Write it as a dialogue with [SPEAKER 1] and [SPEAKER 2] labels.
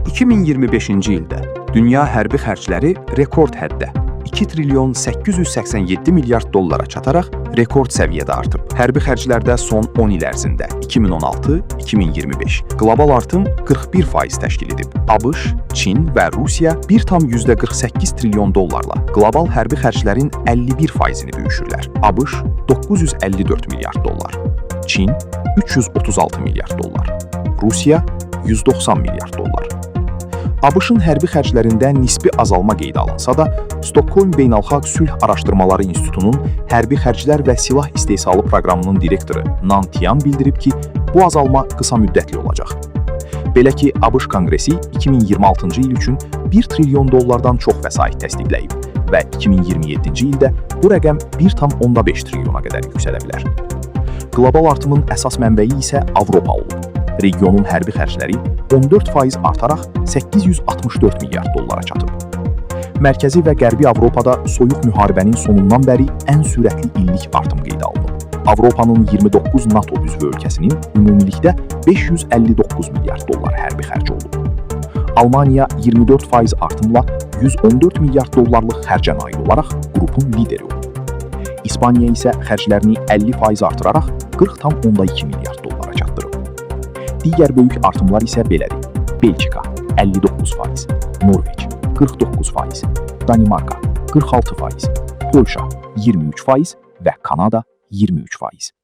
[SPEAKER 1] 2025-ci ildə dünya hərbi xərcləri rekord həddə 2 trilyon 887 milyard dollara çataraq rekord səviyyədə artıb. Hərbi xərclərdə son 10 il ərzində 2016-2025 qlobal artım 41% təşkil edib. ABŞ, Çin və Rusiya 1,48 trilyon dollarla qlobal hərbi xərclərin 51%-ni böyüşürlər. ABŞ 954 milyard dollar, Çin 336 milyard dollar, Rusiya 190 milyard dollar. ABŞ-ın hərbi xərclərində nisbi azalma qeydə alınsa da, Stockholm Beynəlxalq Sülh Araşdırmaları İnstitutunun Hərbi Xərclər və Silah İstehsalı Proqramının direktoru Nan Tian bildirib ki, bu azalma qısa müddətli olacaq. Belə ki, ABŞ Konqresi 2026-cı il üçün 1 trilyon dollardan çox vəsait təsdiqləyib və 2027-ci ildə bu rəqəm 1,5 trilyona qədər yüksələ bilər. Qlobal artımın əsas mənbəyi isə Avropa olub. Regionun hərbi xərcləri 14% artaraq 864 milyard dollara çatıb. Mərkəzi və Qərbi Avropada soyuq müharibənin sonundan bəri ən sürətli illik artım qeydə alınıb. Avropanın 29 NATO üzvü ölkəsinin ümumilikdə 559 milyard dollar hərbi xərci olub. Almaniya 24% artımla 114 milyard dollarlıq xərcə nail olaraq qrupun lideri olub. İspaniya isə xərclərini 50% artıraraq 40,2 milyard dollara çatdırıb. Digər böyük artımlar isə belədir. Belçika 59%, Norveç 49%, Danimarka 46%, Polşa 23% və Kanada 23%.